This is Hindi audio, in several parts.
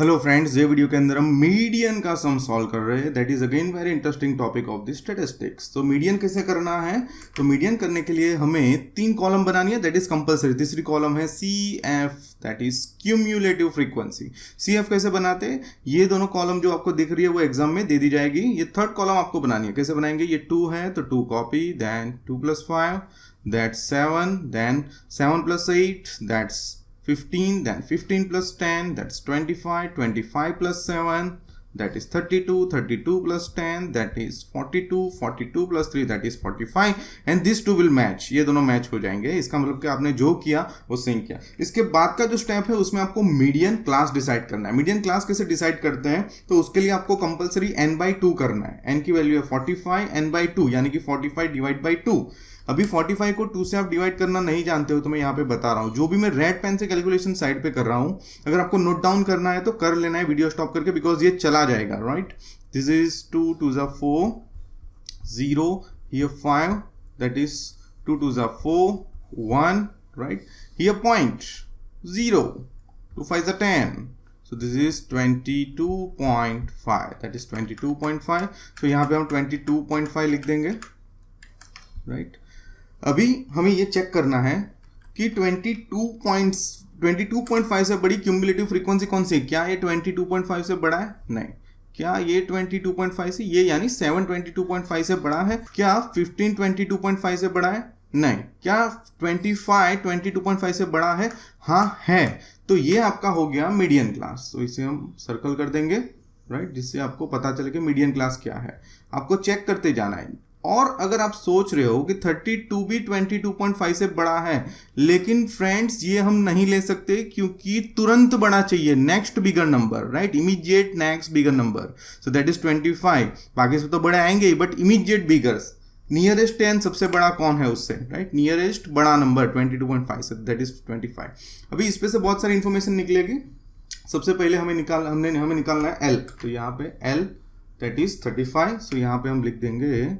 हेलो फ्रेंड्स, ये वीडियो के अंदर हम मीडियन का सम सॉल्व कर रहे हैं। That is again very interesting topic of the statistics. तो मीडियन कैसे करना है? तो मीडियन करने के लिए हमें 3 कॉलम बनानी है, दैट इज कंपलसरी। तीसरी कॉलम है C F, that is cumulative frequency. C F कैसे बनाते हैं? ये दोनों कॉलम जो आपको दिख रही है वो एग्जाम में दे दी जाएगी। ये थर्ड कॉलम आपको बनानी है। कैसे बनाएंगे? ये 2 है तो 2 copy, then 2 + 5 that's 7, then 7 + 8 that's 15, then 15 + 10 that's 25, 25 + 7 that is 32, 32 + 10 that is 42, 42 + 3 that is 45 and these two will match। ये दोनों मैच हो जाएंगे। इसका मतलब कि आपने जो किया वो सही किया। इसके बाद का जो स्टेप है उसमें आपको मीडियन क्लास डिसाइड करना है। मीडियन क्लास कैसे डिसाइड करते हैं? तो उसके लिए आपको कंपलसरी n/2 करना है। n की वैल्यू है 45, n/2 यानी कि 45 / 2। अभी 45 को 2 से आप डिवाइड करना नहीं जानते हो तो मैं यहाँ पे बता रहा हूँ। जो भी मैं रेड पेन से कैलकुलेशन साइड पे कर रहा हूँ, अगर आपको नोट डाउन करना है तो कर लेना है वीडियो स्टॉप करके, बिकॉज ये चला जाएगा। Right, this is 2 × 2 = 4, 0 here 5 that is 2 × 2 = 4, 1 right here point 0, 2 × 5 = 10, so this is 22.5, that is 22.5। so यहाँ पे हम 22.5 लिख देंगे। राइट, अभी हमें ये चेक करना है कि 22.5 से बड़ी क्यूमुलेटिव फ्रीक्वेंसी कौन सी है। क्या ये 22.5 से बड़ा है? नहीं। क्या ये 22.5 से, ये यानी 7 22.5 से बड़ा है? क्या 15 22.5 से बड़ा है? नहीं। क्या 25 22.5 से बड़ा है? हाँ है। तो ये आपका हो गया मीडियन क्लास। तो इसे हम सर्कल कर देंगे, राइट, जिससे आपको पता चले कि मीडियन क्लास क्या है। आपको चेक करते जाना है। और अगर आप सोच रहे हो कि 32 भी 22.5 से बड़ा है, लेकिन फ्रेंड्स ये हम नहीं ले सकते क्योंकि तुरंत बड़ा चाहिए, next bigger number, right, immediate next bigger number. So that is 25। बाकी से तो बड़े आएंगे ही, बट इमीडिएट बिगर्स, नियरेस्ट 10 सबसे बड़ा कौन है उससे, राइट, नियरेस्ट बड़ा नंबर 22.5 से, दैट इज 25। अभी इस पे से बहुत सारी इंफॉर्मेशन निकलेगी। सबसे पहले हमें निकालना है एल। तो यहाँ पे एल दैट इज 35। सो यहाँ पे हम लिख देंगे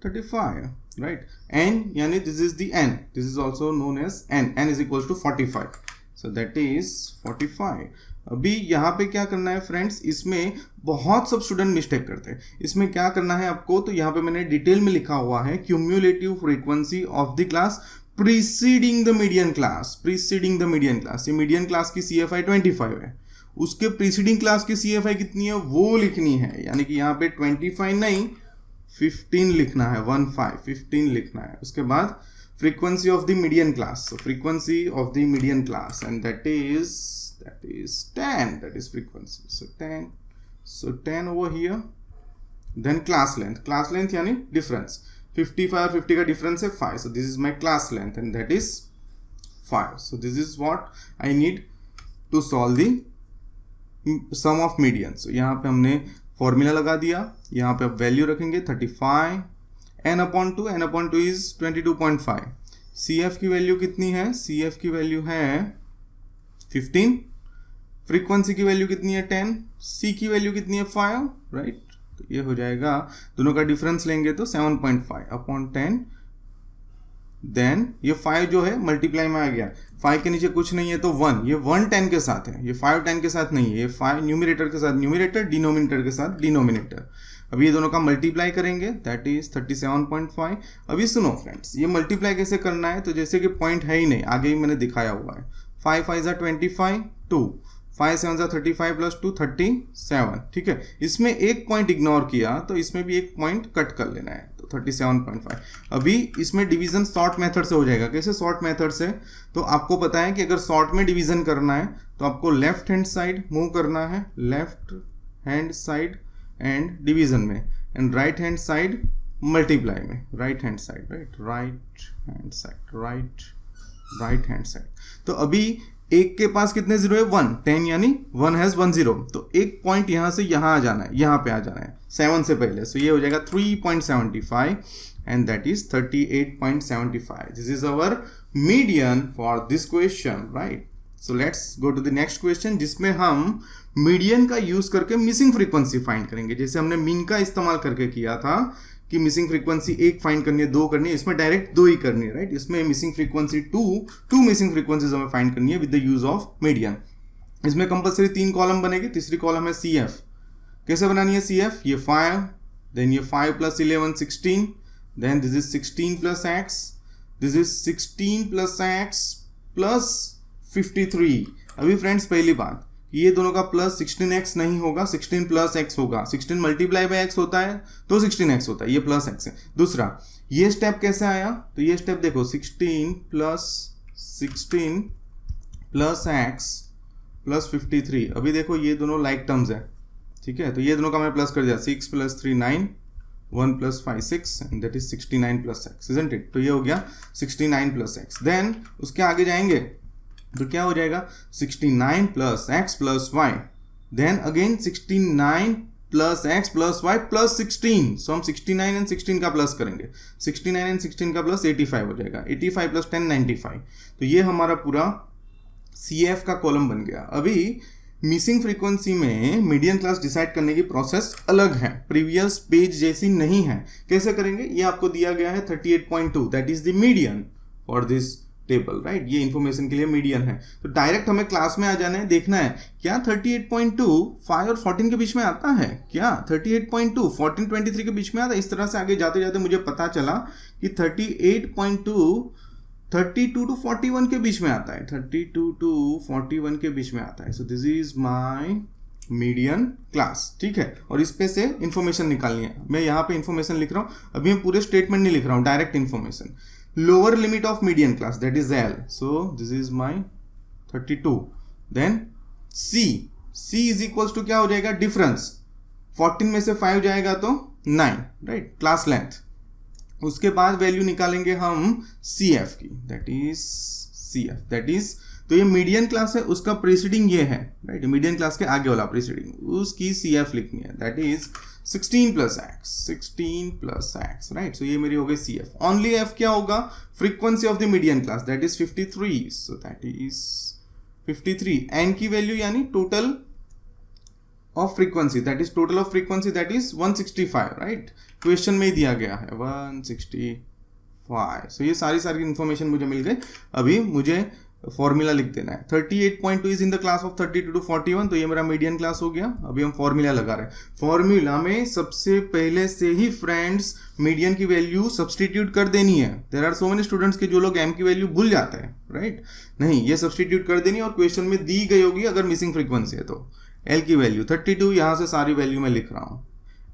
35, right? n यानी this is the n, this is also known as n is equals to 45, so that is 45। अभी यहाँ पे क्या करना है फ्रेंड्स? इसमें बहुत सब स्टूडेंट मिस्टेक करते हैं। इसमें क्या करना है आपको? तो यहाँ पे मैंने डिटेल में लिखा हुआ है cumulative frequency of the class preceding the median class. Preceding the median class, ये मीडियन क्लास की CFI 25 है, उसके प्रीसीडिंग क्लास की CFI कितनी है वो लिखनी है। यानी कि यहाँ पे 25 नहीं 15 लिखना है, 15 लिखना है। उसके बाद frequency of the median class, so frequency of the median class and that is 10, that is frequency, so 10 over here। then class length यानी डिफरेंस, 55 और 50 का डिफरेंस है 5, so this is my class length and that is 5। so this is what I need to solve the sum of median। so यहाँ पे हमने फॉर्मूला लगा दिया। यहाँ पे अब वैल्यू रखेंगे 35, n/2 इज 22.5। CF की वैल्यू कितनी है? CF की वैल्यू है 15। फ्रीक्वेंसी की वैल्यू कितनी है? 10। C की वैल्यू कितनी है? 5, राइट। तो ये हो जाएगा, दोनों का डिफरेंस लेंगे तो 7.5/10। देन ये 5 जो है मल्टीप्लाई में आ गया, 5 के नीचे कुछ नहीं है तो 1, ये 1 10 के साथ है, ये 5 10 के साथ नहीं है, ये 5 न्यूमरेटर के साथ न्यूमरेटर, डिनोमिनेटर के साथ डिनोमिनेटर। अभी ये दोनों का मल्टीप्लाई करेंगे, दैट इज 37.5। अभी सुनो फ्रेंड्स, ये मल्टीप्लाई कैसे करना है? तो जैसे कि पॉइंट है ही नहीं, आगे ही मैंने दिखाया हुआ है। 5 5 = 25, 2 5 7 = 35 + 2 37, ठीक है। इसमें एक पॉइंट इग्नोर किया तो इसमें भी एक पॉइंट कट कर लेना है, तो 37.5। अभी इसमें डिवीजन शॉर्ट मेथड से हो जाएगा। कैसे शॉर्ट मेथड से? तो आपको पता है कि अगर शॉर्ट में डिवीजन करना है तो आपको लेफ्ट हैंड साइड मूव करना है, left hand side and division में, and right hand side multiply में, right hand side, right, right hand side, right hand side. तो अभी एक के पास कितने जीरो है? 1, 10 यानी 1 हैज 1 0। तो एक पॉइंट यहां से यहां आ जाना है, यहां पे आ जाना है 7 से पहले। सो ये हो जाएगा 3.75 and that is 38.75। This is our median for this question, right. So let's go to the next question, जिसमें हम मीडियन का यूज करके मिसिंग फ्रीक्वेंसी फाइंड करेंगे। जैसे हमने मीन का इस्तेमाल करके किया था कि मिसिंग फ्रीक्वेंसी 1 फाइंड करनी है, 2 करनी है, इसमें डायरेक्ट 2 ही करनी है, राइट। इसमें मिसिंग फ्रीक्वेंसी 2 मिसिंग फ्रीक्वेंसीज हमें फाइंड करनी है with the use of median. इसमें कंपलसरी 3 कॉलम बनेगी, तीसरी कॉलम है सी एफ। कैसे बनानी है सी एफ? ये 5, देन ये 5 + 11 16, then this is 16 + x, this is 16 + x + 53। अभी फ्रेंड्स पहली बात, ये दोनों का प्लस 16x नहीं होगा, 16 + x होगा। 16 × x होता है तो 16x होता है, ये प्लस x है। दूसरा, ये स्टेप कैसे आया? तो ये स्टेप देखो, 16 + x + 53। अभी देखो ये दोनों लाइक टर्म्स है, ठीक है, तो ये दोनों का मैंने प्लस कर दिया, 6 + 3 9, 1 + 5 6, and that is 69 + x, isn't it? तो ये हो गया 69 + x। देन उसके आगे जाएंगे तो क्या हो जाएगा? 69 + x + y, then again 69 + x + y + 16। So हम 69 एंड 16 का प्लस करेंगे, 69 एंड 16 का प्लस 85 हो जाएगा, 85 + 10 95। तो ये हमारा पूरा CF का कॉलम बन गया। अभी मिसिंग फ्रीक्वेंसी में मीडियन क्लास डिसाइड करने की प्रोसेस अलग है, प्रीवियस पेज जैसी नहीं है। कैसे करेंगे? ये आपको दिया गया है 38.2, that is the median for this table, right? ये इंफॉर्मेशन के लिए मीडियन है। तो डायरेक्ट हमें क्लास में आ जाना है, देखना है क्या 38.2 5 और 14 के बीच में आता है, क्या 38.2 14 23 के बीच में आता है। इस तरह से आगे जाते जाते मुझे पता चला कि 38.2 32 to 41 के बीच में आता है, 32 to 41 के बीच में आता है। सो this is my median class, ठीक है। और इस पे से इंफॉर्मेशन निकालनी है। मैं यहाँ पे इंफॉर्मेशन लिख रहा हूँ, अभी मैं पूरे स्टेटमेंट नहीं लिख रहा हूँ, direct information. Lower limit of median class, that is L, so this is my 32। Then C is equals to क्या हो जाएगा? डिफरेंस, 14 में से 5 जाएगा तो 9, राइट? Class length. उसके बाद वैल्यू निकालेंगे हम CF की, that is CF, that is, तो ये मीडियन क्लास है, उसका प्रीसीडिंग ये है, राइट? मीडियन क्लास के आगे वाला प्रीसीडिंग, उसकी CF लिखनी है, दैट इज 16 + x, राइट? सो ये मेरी हो गई CF। ओनली F क्या होगा? Frequency of the median class, that is 53, so that is 53। N की वैल्यू यानी total of frequency, that is total of frequency, that is 165, right? Question में ही दिया गया है 165। सो ये सारी इंफॉर्मेशन मुझे मिल गई। अभी मुझे फॉर्मूला लिख देना है। 38.2 is in the class of 32 to 41, तो ये मेरा मीडियन क्लास हो गया। अभी हम फॉर्मूला लगा रहे हैं। फॉर्मूला में सबसे पहले से ही फ्रेंड्स मीडियन की वैल्यू सब्सटीट्यूट कर देनी है। There are so many students के जो लोग M की वैल्यू भूल जाते हैं, राइट? नहीं, ये सब्सटीट्यूट कर देनी और क्वेश्चन में दी गई होगी अगर मिसिंग फ्रीक्वेंसी है तो। L की वैल्यू 32, यहां से सारी वैल्यू मैं लिख रहा हूं।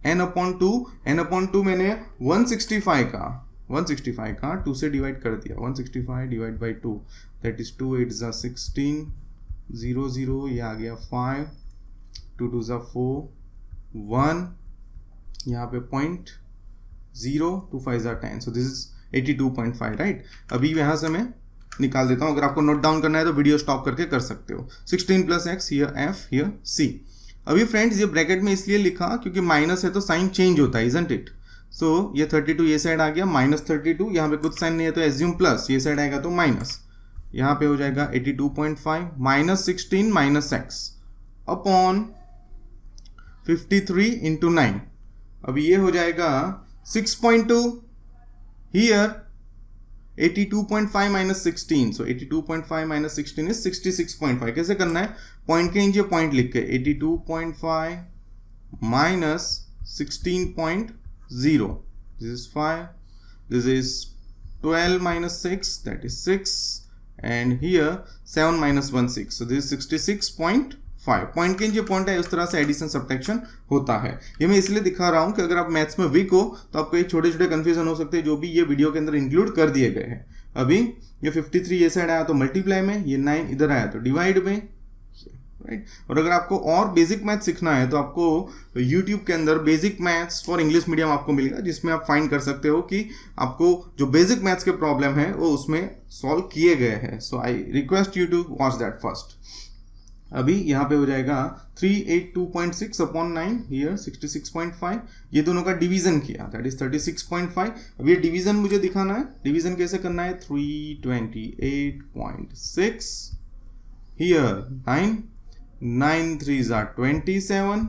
n/2 मैंने 165 का 2 से डिवाइड कर दिया, 165 डिवाइड बाई 2, दैट इज 2 8 ज़ा 16, 0 0, ये आ गया 5, 2 2 ज़ा 4, 1, यहाँ पे 0.0, 2 5 ज़ा 10, सो दिस इज 82.5, राइट? अभी यहाँ से मैं निकाल देता हूँ। अगर आपको नोट डाउन करना है तो वीडियो स्टॉप करके कर सकते हो। 16 + x, here F, here C। अभी फ्रेंड्स ये ब्रैकेट में इसलिए लिखा क्योंकि माइनस है तो साइन चेंज होता है, इजंट इट? सो ये 32 ये साइड आ गया, -32, यहाँ पे कुछ साइन नहीं है तो एज्यूम प्लस, ये साइड आएगा तो माइनस, यहाँ पे हो जाएगा 82.5 -16 -x अपॉन 53 × 9। अब ये हो जाएगा 6.2, हियर 82.5 - 16, सो 82.5 - 16 इज 66.5। कैसे करना है? पॉइंट के नीचे पॉइंट लिख के 82.5 - 16.0, this is 5, this is 12 - 6, that is 6, and here 7 - 1 6, so this is 66.5। Point के नीचे पॉइंट है, उस तरह से एडिशन सब्ट्रैक्शन होता है। ये मैं इसलिए दिखा रहा हूं कि अगर आप मैथ्स में वीक हो तो आपको ये छोटे छोटे कंफ्यूजन हो सकते हैं, जो भी ये वीडियो के अंदर इंक्लूड कर दिए गए हैं। अभी ये 53 ये साइड आया तो मल्टीप्लाई में, ये 9 इधर आया तो डिवाइड में, राइट? और अगर आपको और बेसिक मैथ सीखना है तो आपको YouTube के अंदर basic maths for English medium आपको मिलेगा, जिसमें आप फाइंड कर सकते हो कि आपको जो बेसिक मैथ्स के प्रॉब्लम है वो उसमें सॉल्व किए गए हैं। So I request you to watch that first. अभी यहाँ पे हो जाएगा 382.6 अपॉन 9, हियर 66.5। ये दोनों का डिवीजन किया, दैट इज 36.5। अब ये डिवीजन मुझे दिखाना है। डिवीजन कैसे करना है? 328.6, हियर 9 3 ज़ा 27,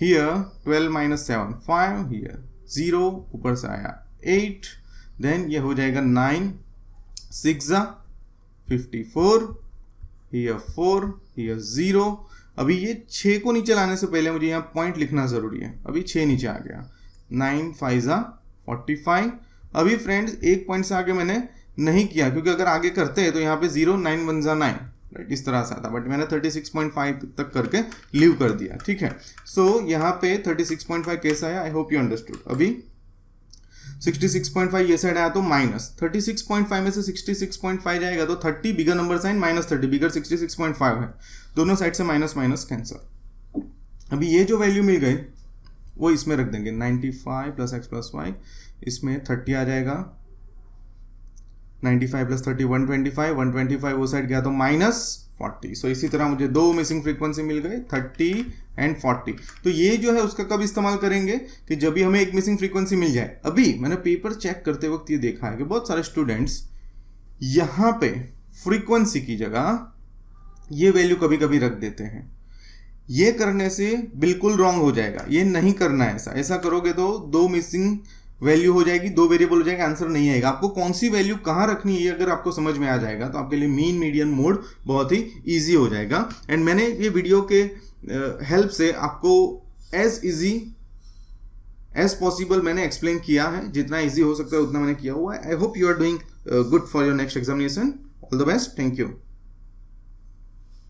हियर 12 - 7 5, हियर 0, ऊपर से आया 8, देन ये हो जाएगा 9 6 ज़ा 54, here 4, ये 0। अभी ये 6 को नीचे लाने से पहले मुझे यहाँ पॉइंट लिखना जरूरी है। अभी 6 नीचे आ गया, 9 5 45। अभी फ्रेंड्स एक पॉइंट से आगे मैंने नहीं किया, क्योंकि अगर आगे करते हैं तो यहाँ पे 0 9 1 9, राइट, इस तरह से आता, बट मैंने 36.5 तक करके लीव कर दिया, ठीक है। सो यहाँ पे 36.5 कैसा आया, आई होप यू अंडरस्टूड। अभी 66.5 ये साइड आया तो माइनस 36.5 में से 66.5 जाएगा तो 30 बिगर नंबर साइन माइनस 30 बिगर 66.5 है, दोनों साइड से माइनस माइनस कैंसर। अभी ये जो वैल्यू मिल गई वो इसमें रख देंगे, 95 प्लस एक्स प्लस वाई, इसमें 30 आ जाएगा, 95 प्लस 30 125, 125 वो साइड गया तो माइनस 40। सो इसी तरह मुझे दो मिसिंग फ्रीक्वेंसी मिल गए, 30 एंड 40। तो ये जो है उसका कब इस्तेमाल करेंगे कि जब भी हमें एक मिसिंग फ्रीक्वेंसी मिल जाए। अभी मैंने पेपर चेक करते वक्त ये देखा है कि बहुत सारे स्टूडेंट्स यहाँ पे फ्रीक्वेंसी की जगह ये वैल्यू कभी कभी रख देते हैं। ये करने से बिल्कुल रॉन्ग हो जाएगा, ये नहीं करना है। ऐसा करोगे तो दो मिसिंग वैल्यू हो जाएगी, दो वेरिएबल हो जाएगा, आंसर नहीं आएगा। आपको कौन सी वैल्यू कहाँ रखनी है अगर आपको समझ में आ जाएगा तो आपके लिए मीन मीडियन मोड बहुत ही इजी हो जाएगा। एंड मैंने ये वीडियो के हेल्प से आपको एज इजी एज पॉसिबल मैंने एक्सप्लेन किया है, जितना इजी हो सकता है उतना मैंने किया हुआ है। I hope you are doing good for your next examination. All the best, thank you.